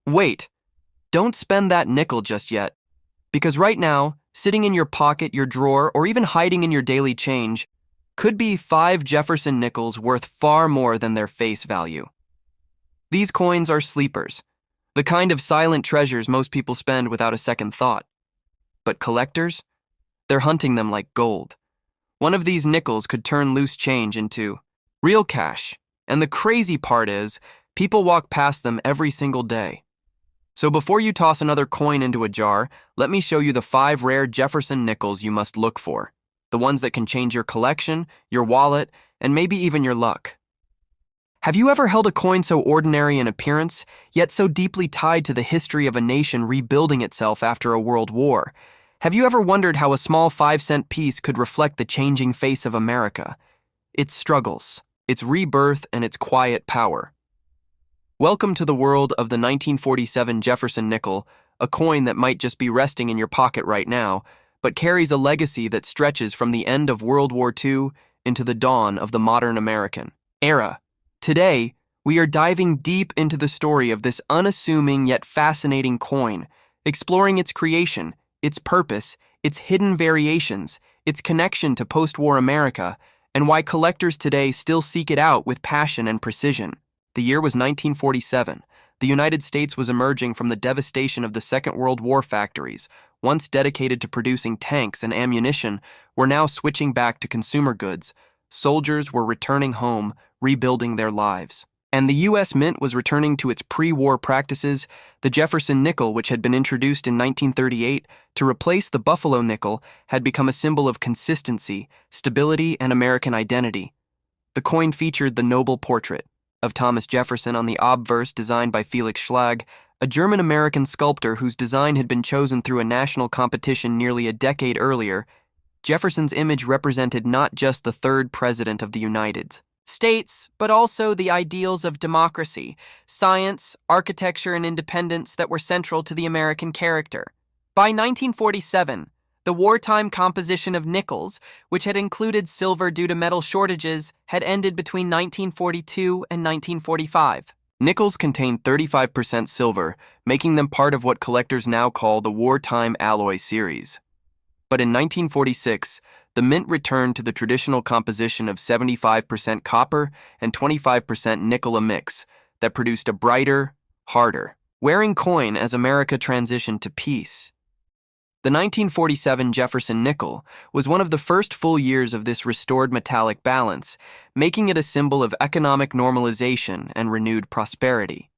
Wait, don't spend that nickel just yet, because right now, sitting in your pocket, your drawer, or even hiding in your daily change, could be 5 Jefferson nickels worth far more than their face value. These coins are sleepers, the kind of silent treasures most people spend without a second thought. But collectors? They're hunting them like gold. One of these nickels could turn loose change into real cash, and the crazy part is, people walk past them every single day. So before you toss another coin into a jar, let me show you the 5 rare Jefferson nickels you must look for. The ones that can change your collection, your wallet, and maybe even your luck. Have you ever held a coin so ordinary in appearance, yet so deeply tied to the history of a nation rebuilding itself after a world war? Have you ever wondered how a small 5-cent piece could reflect the changing face of America? Its struggles, its rebirth, and its quiet power. Welcome to the world of the 1947 Jefferson nickel, a coin that might just be resting in your pocket right now, but carries a legacy that stretches from the end of World War II into the dawn of the modern American era. Today, we are diving deep into the story of this unassuming yet fascinating coin, exploring its creation, its purpose, its hidden variations, its connection to post-war America, and why collectors today still seek it out with passion and precision. The year was 1947. The United States was emerging from the devastation of the Second World War. Factories, once dedicated to producing tanks and ammunition, were now switching back to consumer goods. Soldiers were returning home, rebuilding their lives. And the U.S. Mint was returning to its pre-war practices. The Jefferson nickel, which had been introduced in 1938 to replace the Buffalo nickel, had become a symbol of consistency, stability, and American identity. The coin featured the noble portrait of Thomas Jefferson on the obverse designed by Felix Schlag, a German-American sculptor whose design had been chosen through a national competition nearly a decade earlier. Jefferson's image represented not just the third president of the United States, but also the ideals of democracy, science, architecture, and independence that were central to the American character. By 1947, the wartime composition of nickels, which had included silver due to metal shortages, had ended between 1942 and 1945. Nickels contained 35% silver, making them part of what collectors now call the wartime alloy series. But in 1946, the mint returned to the traditional composition of 75% copper and 25% nickel, a mix that produced a brighter, harder wearing coin as America transitioned to peace. The 1947 Jefferson nickel was one of the first full years of this restored metallic balance, making it a symbol of economic normalization and renewed prosperity.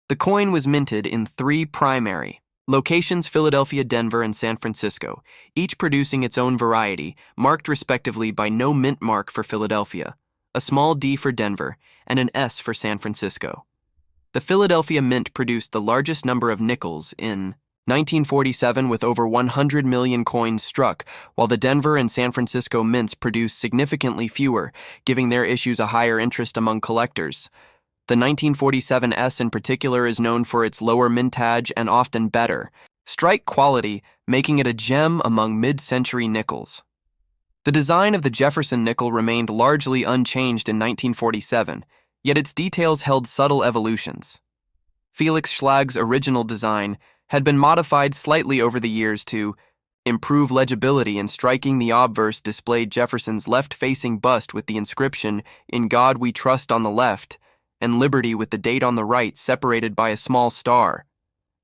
The coin was minted in 3 primary locations: Philadelphia, Denver, and San Francisco, each producing its own variety, marked respectively by no mint mark for Philadelphia, a small D for Denver, and an S for San Francisco. The Philadelphia Mint produced the largest number of nickels in 1947 with over 100 million coins struck, while the Denver and San Francisco mints produced significantly fewer, giving their issues a higher interest among collectors. The 1947 S in particular is known for its lower mintage and often better strike quality, making it a gem among mid-century nickels. The design of the Jefferson nickel remained largely unchanged in 1947, yet its details held subtle evolutions. Felix Schlag's original design had been modified slightly over the years to improve legibility, and striking the obverse displayed Jefferson's left-facing bust with the inscription, "In God We Trust" on the left, and Liberty with the date on the right separated by a small star.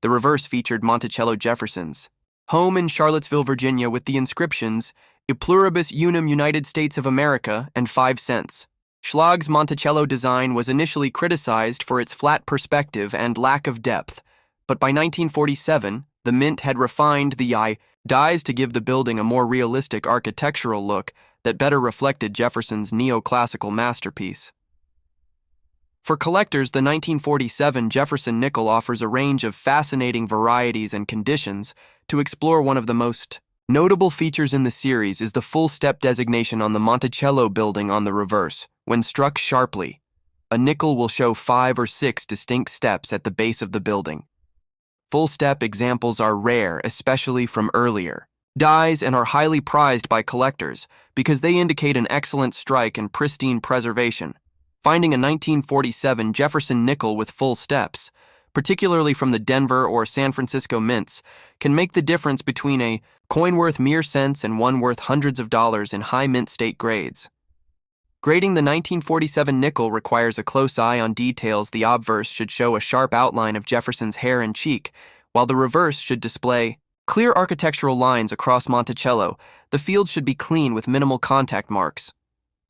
The reverse featured Monticello Jefferson's home in Charlottesville, Virginia, with the inscriptions, "E Pluribus Unum United States of America" and 5 cents. Schlag's Monticello design was initially criticized for its flat perspective and lack of depth, but by 1947, the Mint had refined the dies to give the building a more realistic architectural look that better reflected Jefferson's neoclassical masterpiece. For collectors, the 1947 Jefferson nickel offers a range of fascinating varieties and conditions. To explore, one of the most notable features in the series is the full-step designation on the Monticello building on the reverse. When struck sharply, a nickel will show 5 or 6 distinct steps at the base of the building. Full-step examples are rare, especially from earlier dies, and are highly prized by collectors because they indicate an excellent strike and pristine preservation. Finding a 1947 Jefferson nickel with full steps particularly from the Denver or San Francisco mints, can make the difference between a coin worth mere cents and one worth hundreds of dollars in high mint state grades. Grading the 1947 nickel requires a close eye on details. The obverse should show a sharp outline of Jefferson's hair and cheek, while the reverse should display clear architectural lines across Monticello. The field should be clean with minimal contact marks.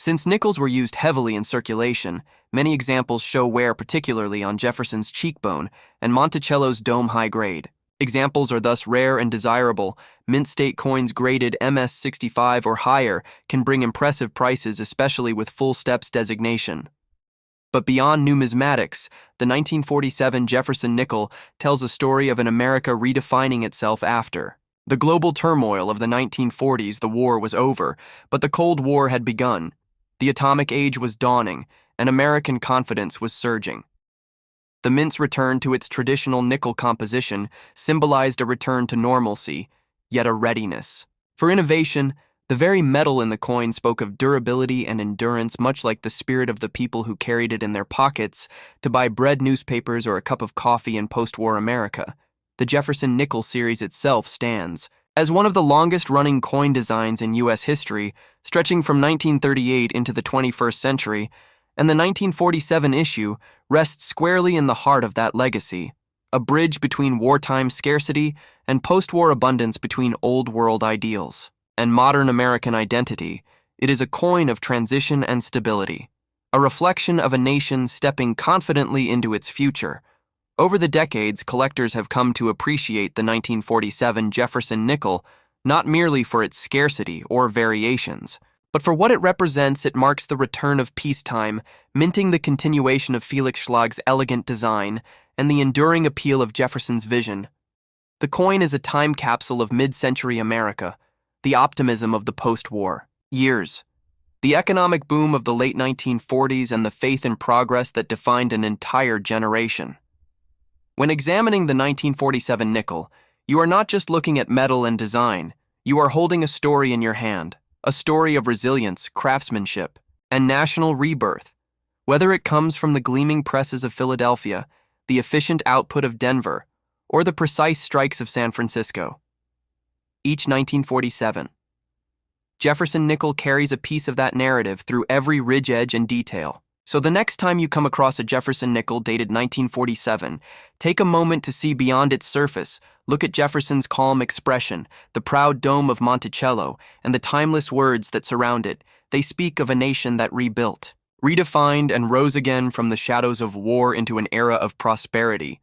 Since nickels were used heavily in circulation, many examples show wear, particularly on Jefferson's cheekbone and Monticello's dome high grade. Examples are thus rare and desirable. Mint state coins graded MS-65 or higher can bring impressive prices, especially with full steps designation. But beyond numismatics, the 1947 Jefferson nickel tells a story of an America redefining itself after the global turmoil of the 1940s. The war was over, but the Cold War had begun. The atomic age was dawning, and American confidence was surging. The mint's return to its traditional nickel composition symbolized a return to normalcy, yet a readiness for innovation. The very metal in the coin spoke of durability and endurance, much like the spirit of the people who carried it in their pockets to buy bread, newspapers, or a cup of coffee in post-war America. The Jefferson nickel series itself stands as one of the longest-running coin designs in U.S. history, stretching from 1938 into the 21st century, and the 1947 issue rests squarely in the heart of that legacy, a bridge between wartime scarcity and post-war abundance, between old-world ideals and modern American identity. It is a coin of transition and stability, a reflection of a nation stepping confidently into its future. Over the decades, collectors have come to appreciate the 1947 Jefferson nickel not merely for its scarcity or variations, but for what it represents. It marks the return of peacetime, minting the continuation of Felix Schlag's elegant design and the enduring appeal of Jefferson's vision. The coin is a time capsule of mid-century America, the optimism of the post-war years, the economic boom of the late 1940s, and the faith in progress that defined an entire generation. When examining the 1947 nickel, you are not just looking at metal and design. You are holding a story in your hand, a story of resilience, craftsmanship, and national rebirth. Whether it comes from the gleaming presses of Philadelphia, the efficient output of Denver, or the precise strikes of San Francisco, each 1947 Jefferson nickel carries a piece of that narrative through every ridge, edge, and detail. So the next time you come across a Jefferson nickel dated 1947, take a moment to see beyond its surface. Look at Jefferson's calm expression, the proud dome of Monticello, and the timeless words that surround it. They speak of a nation that rebuilt, redefined, and rose again from the shadows of war into an era of prosperity.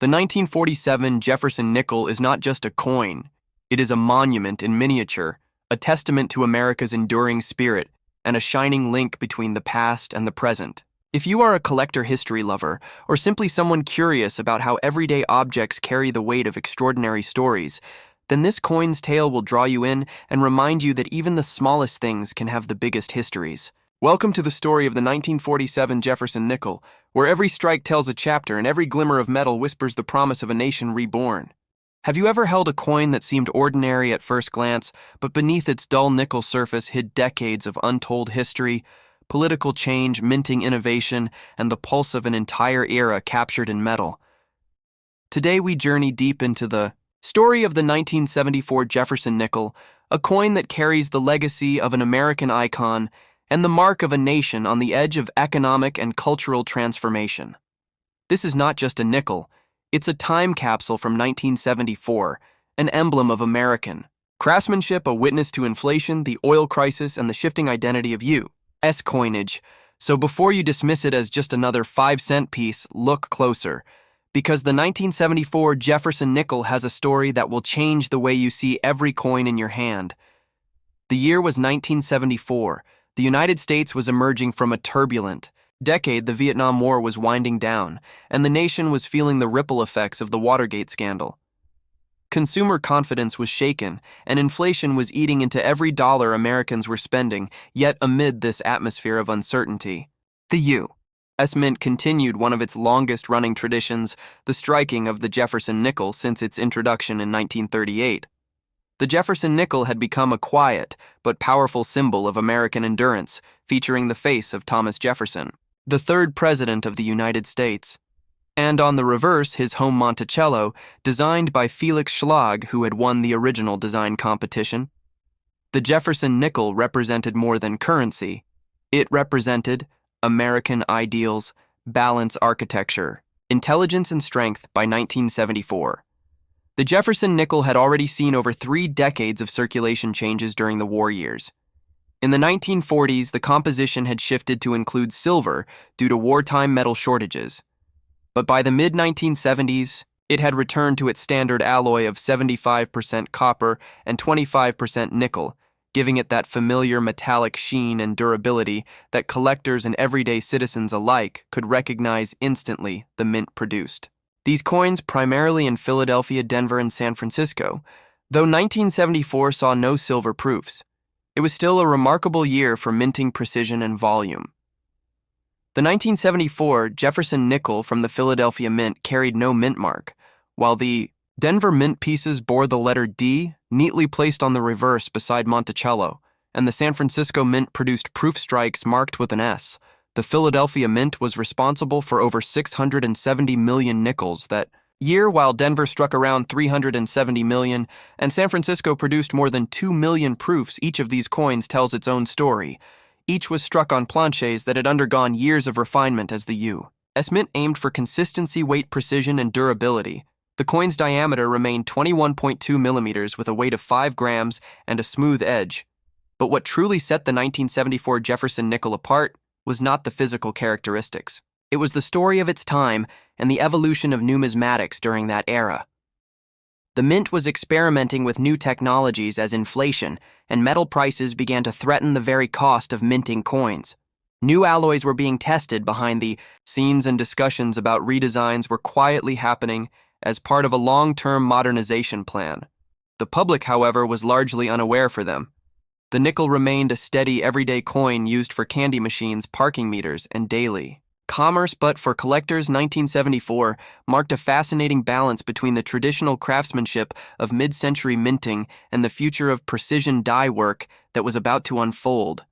The 1947 Jefferson nickel is not just a coin. It is a monument in miniature, a testament to America's enduring spirit, and a shining link between the past and the present. If you are a collector, history lover, or simply someone curious about how everyday objects carry the weight of extraordinary stories, then this coin's tale will draw you in and remind you that even the smallest things can have the biggest histories. Welcome to the story of the 1947 Jefferson nickel, where every strike tells a chapter and every glimmer of metal whispers the promise of a nation reborn. Have you ever held a coin that seemed ordinary at first glance, but beneath its dull nickel surface hid decades of untold history, political change, minting innovation, and the pulse of an entire era captured in metal? Today we journey deep into the story of the 1974 Jefferson nickel, a coin that carries the legacy of an American icon and the mark of a nation on the edge of economic and cultural transformation. This is not just a nickel. It's a time capsule from 1974, an emblem of American craftsmanship, a witness to inflation, the oil crisis, and the shifting identity of U.S. coinage. So before you dismiss it as just another 5-cent piece, look closer, because the 1974 Jefferson nickel has a story that will change the way you see every coin in your hand. The year was 1974. The United States was emerging from a turbulent decade. The Vietnam War was winding down, and the nation was feeling the ripple effects of the Watergate scandal. Consumer confidence was shaken, and inflation was eating into every dollar Americans were spending. Yet amid this atmosphere of uncertainty, the U.S. Mint continued one of its longest-running traditions, the striking of the Jefferson nickel since its introduction in 1938. The Jefferson nickel had become a quiet but powerful symbol of American endurance, featuring the face of Thomas Jefferson, the third president of the United States. and on the reverse his home Monticello, designed by Felix Schlag, who had won the original design competition. The Jefferson nickel represented more than currency. It represented American ideals, balance architecture, intelligence and strength by 1974. The Jefferson nickel had already seen over 3 decades of circulation changes during the war years. In the 1940s, the composition had shifted to include silver due to wartime metal shortages. But by the mid-1970s, it had returned to its standard alloy of 75% copper and 25% nickel, giving it that familiar metallic sheen and durability that collectors and everyday citizens alike could recognize instantly the mint produced. These coins primarily in Philadelphia, Denver, and San Francisco, though 1974 saw no silver proofs. It was still a remarkable year for minting precision and volume. The 1974 Jefferson nickel from the Philadelphia Mint carried no mint mark, while the Denver mint pieces bore the letter D neatly placed on the reverse beside Monticello, and the San Francisco Mint produced proof strikes marked with an S. The Philadelphia Mint was responsible for over 670 million nickels that year, while Denver struck around 370 million, and San Francisco produced more than 2 million proofs. Each of these coins tells its own story. Each was struck on planches that had undergone years of refinement as the U.S. Mint aimed for consistency, weight, precision, and durability. The coin's diameter remained 21.2 millimeters with a weight of 5 grams and a smooth edge. But what truly set the 1974 Jefferson nickel apart was not the physical characteristics. It was the story of its time and the evolution of numismatics during that era. The mint was experimenting with new technologies as inflation and metal prices began to threaten the very cost of minting coins. New alloys were being tested behind the scenes, and discussions about redesigns were quietly happening as part of a long-term modernization plan. The public, however, was largely unaware for them. The nickel remained a steady, everyday coin used for candy machines, parking meters, and daily commerce, but for collectors, 1974 marked a fascinating balance between the traditional craftsmanship of mid-century minting and the future of precision die work that was about to unfold.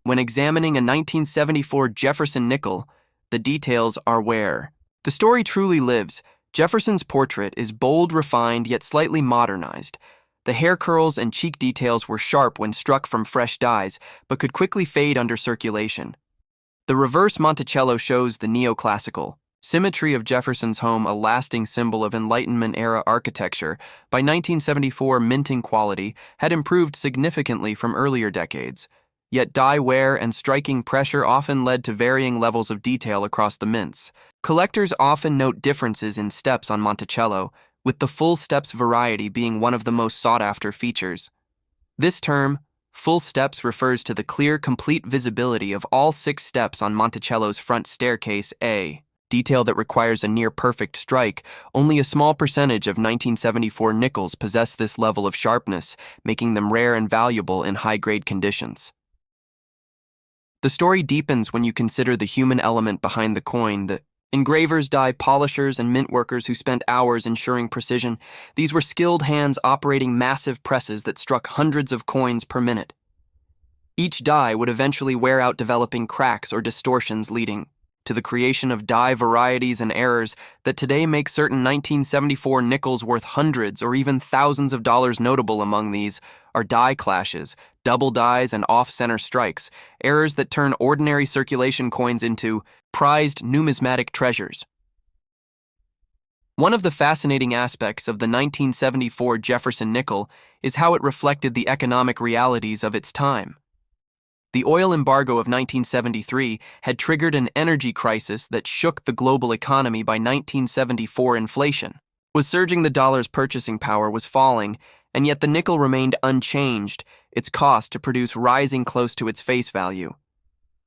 When examining a 1974 Jefferson nickel, the details are where the story truly lives. Jefferson's portrait is bold, refined, yet slightly modernized. The hair curls and cheek details were sharp when struck from fresh dyes, but could quickly fade under circulation. The reverse Monticello shows the neoclassical symmetry of Jefferson's home, a lasting symbol of Enlightenment-era architecture. By 1974, minting quality had improved significantly from earlier decades, yet die wear and striking pressure often led to varying levels of detail across the mints. Collectors often note differences in steps on Monticello, with the full steps variety being one of the most sought-after features. This term, full steps, refers to the clear, complete visibility of all 6 steps on Monticello's front staircase, a detail that requires a near-perfect strike. Only a small percentage of 1974 nickels possess this level of sharpness, making them rare and valuable in high-grade conditions. The story deepens when you consider the human element behind the coin. The engravers, die polishers, and mint workers who spent hours ensuring precision. These were skilled hands operating massive presses that struck hundreds of coins per minute. Each die would eventually wear out, developing cracks or distortions, leading to the creation of die varieties and errors that today make certain 1974 nickels worth hundreds or even thousands of dollars. Notable among these are die clashes, double dies, and off-center strikes, errors that turn ordinary circulation coins into prized numismatic treasures. One of the fascinating aspects of the 1974 Jefferson nickel is how it reflected the economic realities of its time. The oil embargo of 1973 had triggered an energy crisis that shook the global economy. By 1974, inflation was surging, the dollar's purchasing power was falling, and yet the nickel remained unchanged, its cost to produce rising close to its face value.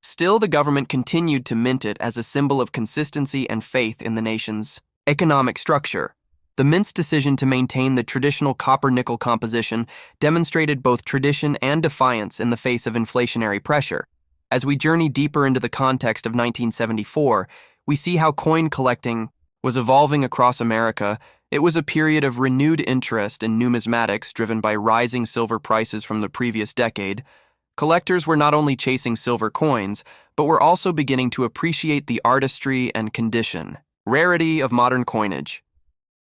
Still, the government continued to mint it as a symbol of consistency and faith in the nation's economic structure. The mint's decision to maintain the traditional copper-nickel composition demonstrated both tradition and defiance in the face of inflationary pressure. As we journey deeper into the context of 1974, we see how coin collecting was evolving across America. It was a period of renewed interest in numismatics driven by rising silver prices from the previous decade. Collectors were not only chasing silver coins, but were also beginning to appreciate the artistry and condition Rarity of modern coinage.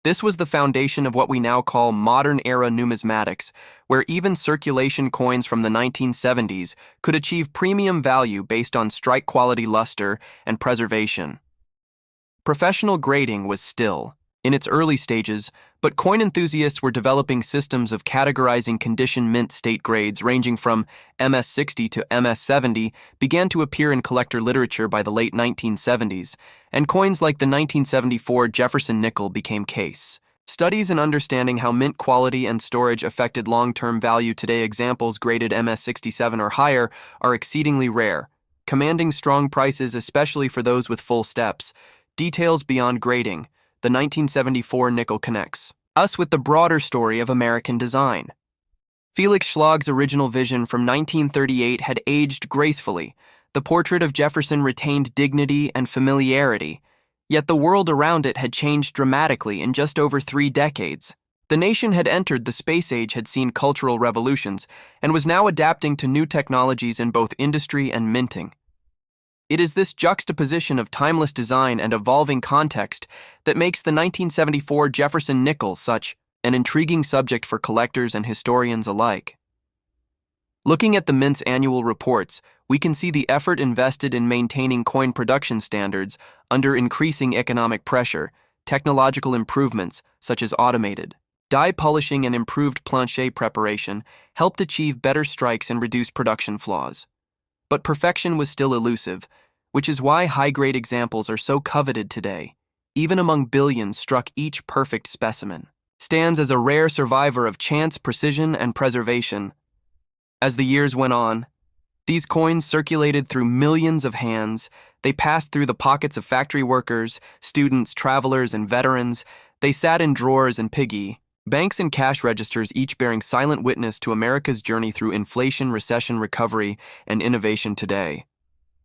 This was the foundation of what we now call modern-era numismatics, where even circulation coins from the 1970s could achieve premium value based on strike-quality luster and preservation. Professional grading was still in its early stages, but coin enthusiasts were developing systems of categorizing condition mint state grades ranging from MS-60 to MS-70 began to appear in collector literature by the late 1970s, and coins like the 1974 Jefferson nickel became case. Studies in understanding how mint quality and storage affected long-term value today, examples graded MS-67 or higher, are exceedingly rare, commanding strong prices especially for those with full steps. Details beyond grading. The 1974 nickel connects us with the broader story of American design. Felix Schlag's original vision from 1938 had aged gracefully. The portrait of Jefferson retained dignity and familiarity, yet the world around it had changed dramatically in just over 3 decades. The nation had entered the space age, had seen cultural revolutions, and was now adapting to new technologies in both industry and minting. It is this juxtaposition of timeless design and evolving context that makes the 1974 Jefferson nickel such an intriguing subject for collectors and historians alike. Looking at the Mint's annual reports, we can see the effort invested in maintaining coin production standards under increasing economic pressure. Technological improvements, such as automated die polishing and improved planche preparation, helped achieve better strikes and reduce production flaws. But perfection was still elusive, which is why high-grade examples are so coveted today. Even among billions struck, each perfect specimen stands as a rare survivor of chance, precision, and preservation. As the years went on, these coins circulated through millions of hands. They passed through the pockets of factory workers, students, travelers, and veterans. They sat in drawers and piggy banks and cash registers, each bearing silent witness to America's journey through inflation, recession, recovery, and innovation today.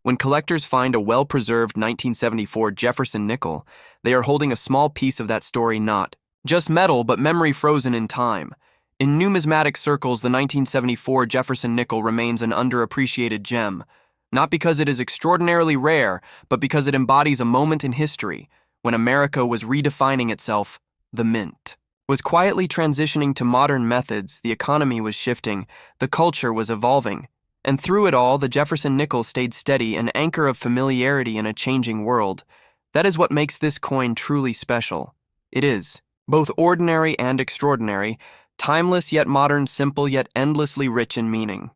When collectors find a well-preserved 1974 Jefferson nickel, they are holding a small piece of that story, not just metal, but memory frozen in time. In numismatic circles, the 1974 Jefferson nickel remains an underappreciated gem, not because it is extraordinarily rare, but because it embodies a moment in history when America was redefining itself. The mint was quietly transitioning to modern methods, the economy was shifting, the culture was evolving, and through it all, the Jefferson nickel stayed steady, an anchor of familiarity in a changing world. That is what makes this coin truly special. It is both ordinary and extraordinary, timeless yet modern, simple yet endlessly rich in meaning.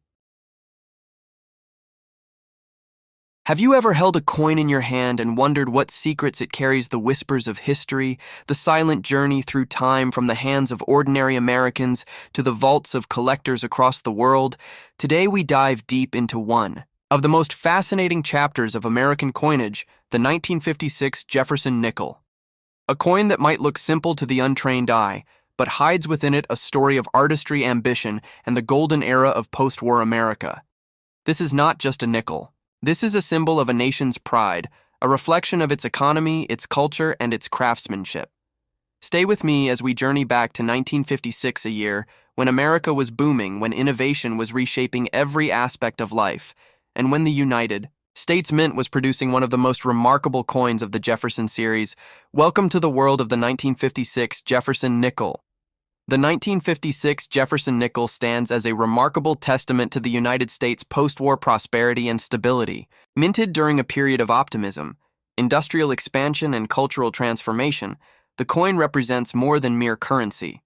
Have you ever held a coin in your hand and wondered what secrets it carries, the whispers of history, the silent journey through time from the hands of ordinary Americans to the vaults of collectors across the world? Today we dive deep into one of the most fascinating chapters of American coinage, the 1956 Jefferson nickel. A coin that might look simple to the untrained eye, but hides within it a story of artistry, ambition, and the golden era of post-war America. This is not just a nickel. This is a symbol of a nation's pride, a reflection of its economy, its culture, and its craftsmanship. Stay with me as we journey back to 1956, a year when America was booming, when innovation was reshaping every aspect of life, and when the United States Mint was producing one of the most remarkable coins of the Jefferson series. Welcome to the world of the 1956 Jefferson nickel. The 1956 Jefferson nickel stands as a remarkable testament to the United States' post-war prosperity and stability. Minted during a period of optimism, industrial expansion, and cultural transformation, the coin represents more than mere currency.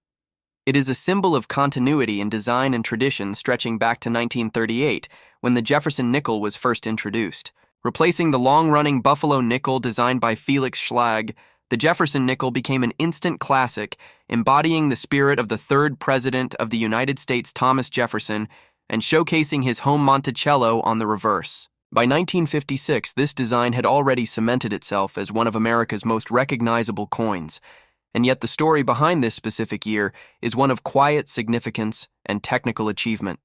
It is a symbol of continuity in design and tradition stretching back to 1938, when the Jefferson nickel was first introduced. Replacing the long-running Buffalo nickel designed by Felix Schlag, the Jefferson nickel became an instant classic, embodying the spirit of the third president of the United States, Thomas Jefferson, and showcasing his home Monticello on the reverse. By 1956, this design had already cemented itself as one of America's most recognizable coins, and yet the story behind this specific year is one of quiet significance and technical achievement.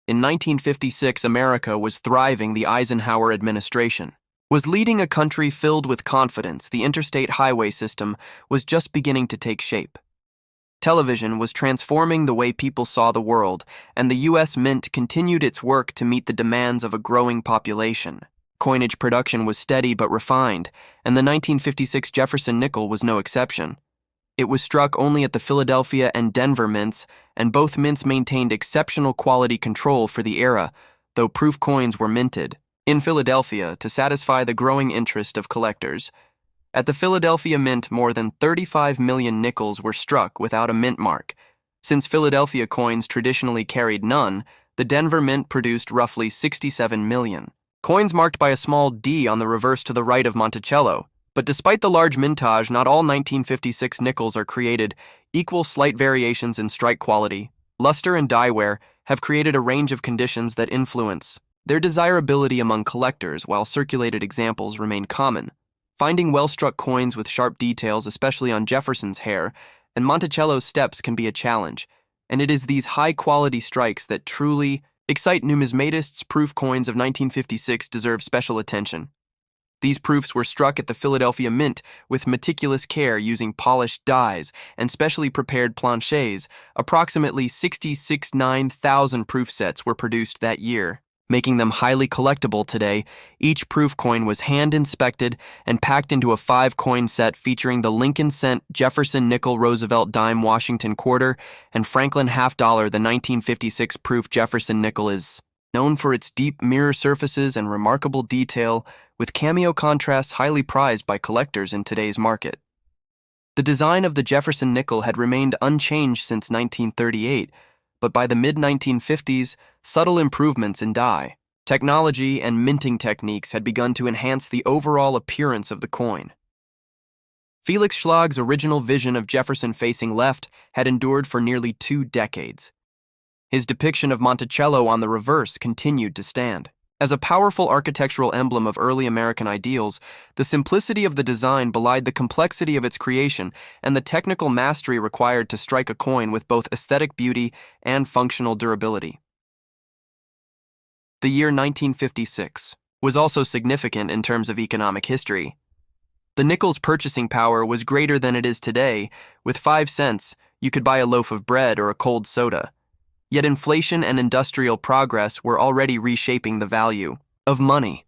In 1956, America was thriving. The Eisenhower administration was leading a country filled with confidence. The interstate highway system was just beginning to take shape. Television was transforming the way people saw the world, and the U.S. Mint continued its work to meet the demands of a growing population. Coinage production was steady but refined, and the 1956 Jefferson nickel was no exception. It was struck only at the Philadelphia and Denver mints, and both mints maintained exceptional quality control for the era, though proof coins were minted in Philadelphia to satisfy the growing interest of collectors. At the Philadelphia Mint, more than 35 million nickels were struck without a mint mark. Since Philadelphia coins traditionally carried none, the Denver Mint produced roughly 67 million. Coins marked by a small D on the reverse to the right of Monticello. But despite the large mintage, not all 1956 nickels are created equal. Slight variations in strike quality, luster, and die wear have created a range of conditions that influence their desirability among collectors, while circulated examples remain common. Finding well-struck coins with sharp details, especially on Jefferson's hair and Monticello's steps, can be a challenge, and it is these high-quality strikes that truly excite numismatists. Proof coins of 1956 deserve special attention. These proofs were struck at the Philadelphia Mint with meticulous care, using polished dies and specially prepared planchets. Approximately 69,000 proof sets were produced that year, making them highly collectible today. Each proof coin was hand-inspected and packed into a 5-coin set featuring the Lincoln cent, Jefferson nickel, Roosevelt dime, Washington quarter, and Franklin half-dollar. The 1956 proof Jefferson nickel is known for its deep mirror surfaces and remarkable detail, with cameo contrasts highly prized by collectors in today's market. The design of the Jefferson nickel had remained unchanged since 1938, but by the mid-1950s, subtle improvements in die, technology, and minting techniques had begun to enhance the overall appearance of the coin. Felix Schlag's original vision of Jefferson facing left had endured for nearly 2 decades. His depiction of Monticello on the reverse continued to stand. As a powerful architectural emblem of early American ideals, the simplicity of the design belied the complexity of its creation and the technical mastery required to strike a coin with both aesthetic beauty and functional durability. The year 1956 was also significant in terms of economic history. The nickel's purchasing power was greater than it is today. With 5 cents, you could buy a loaf of bread or a cold soda. Yet inflation and industrial progress were already reshaping the value of money.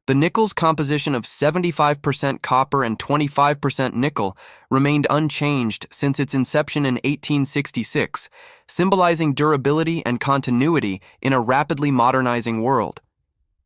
The nickel's composition of 75% copper and 25% nickel remained unchanged since its inception in 1866, symbolizing durability and continuity in a rapidly modernizing world.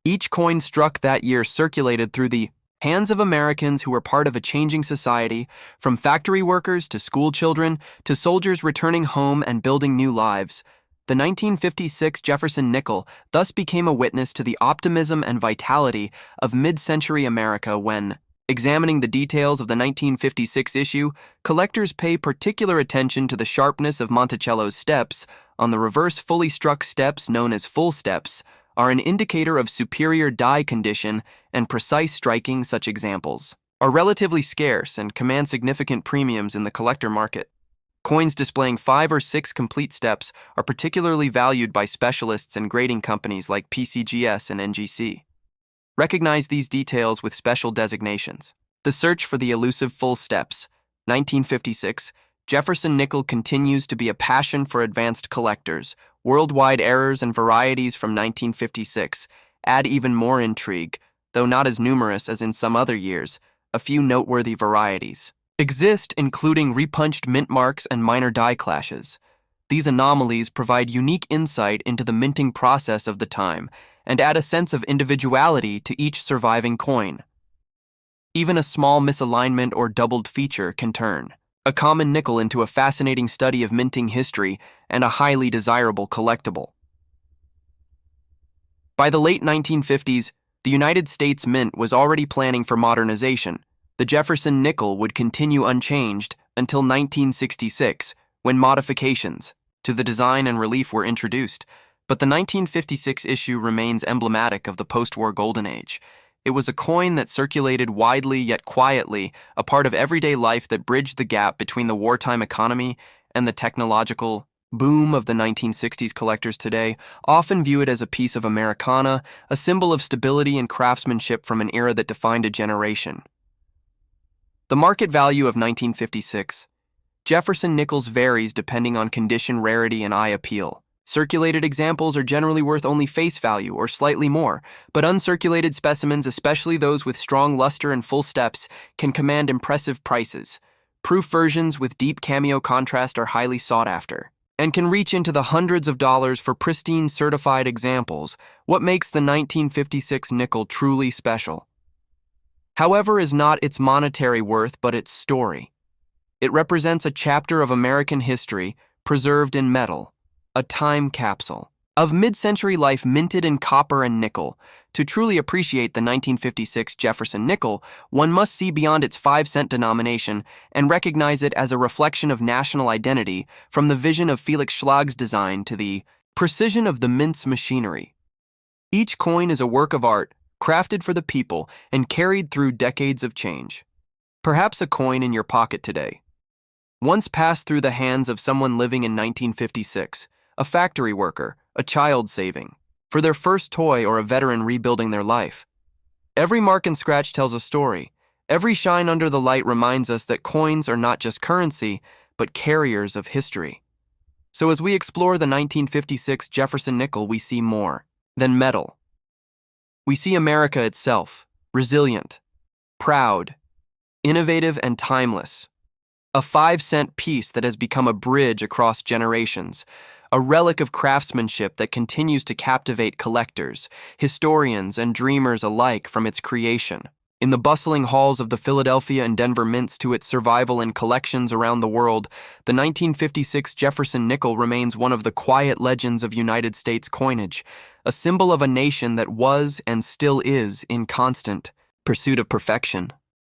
Each coin struck that year circulated through the hands of Americans who were part of a changing society, from factory workers to school children to soldiers returning home and building new lives. The 1956 Jefferson nickel thus became a witness to the optimism and vitality of mid-century America. When examining the details of the 1956 issue, collectors pay particular attention to the sharpness of Monticello's steps. On the reverse, fully struck steps, known as full steps, are an indicator of superior die condition and precise striking. Such examples are relatively scarce and command significant premiums in the collector market. Coins displaying 5 or 6 complete steps are particularly valued by specialists and grading companies like PCGS and NGC. Recognize these details with special designations. The search for the elusive full steps. 1956, Jefferson nickel continues to be a passion for advanced collectors. Worldwide errors and varieties from 1956 add even more intrigue, though not as numerous as in some other years. A few noteworthy varieties exist, including repunched mint marks and minor die clashes. These anomalies provide unique insight into the minting process of the time and add a sense of individuality to each surviving coin. Even a small misalignment or doubled feature can turn a common nickel into a fascinating study of minting history and a highly desirable collectible. By the late 1950s, the United States Mint was already planning for modernization. The Jefferson nickel would continue unchanged until 1966, when modifications to the design and relief were introduced, but the 1956 issue remains emblematic of the post-war golden age. It was a coin that circulated widely yet quietly, a part of everyday life that bridged the gap between the wartime economy and the technological boom of the 1960s. Collectors today often view it as a piece of Americana, a symbol of stability and craftsmanship from an era that defined a generation. The market value of 1956. Jefferson nickels varies depending on condition, rarity, and eye appeal. Circulated examples are generally worth only face value or slightly more, but uncirculated specimens, especially those with strong luster and full steps, can command impressive prices. Proof versions with deep cameo contrast are highly sought after and can reach into the hundreds of dollars for pristine certified examples. What makes the 1956 nickel truly special, however, is not its monetary worth but its story. It represents a chapter of American history preserved in metal, a time capsule of mid-century life minted in copper and nickel. To truly appreciate the 1956 Jefferson nickel, one must see beyond its 5-cent denomination and recognize it as a reflection of national identity, from the vision of Felix Schlag's design to the precision of the mint's machinery. Each coin is a work of art, crafted for the people and carried through decades of change. Perhaps a coin in your pocket today once passed through the hands of someone living in 1956, a factory worker, a child saving for their first toy, or a veteran rebuilding their life. Every mark and scratch tells a story. Every shine under the light reminds us that coins are not just currency, but carriers of history. So as we explore the 1956 Jefferson nickel, we see more than metal. We see America itself, resilient, proud, innovative, and timeless. A 5-cent piece that has become a bridge across generations, a relic of craftsmanship that continues to captivate collectors, historians, and dreamers alike from its creation in the bustling halls of the Philadelphia and Denver mints to its survival in collections around the world. The 1956 Jefferson nickel remains one of the quiet legends of United States coinage, a symbol of a nation that was and still is in constant pursuit of perfection.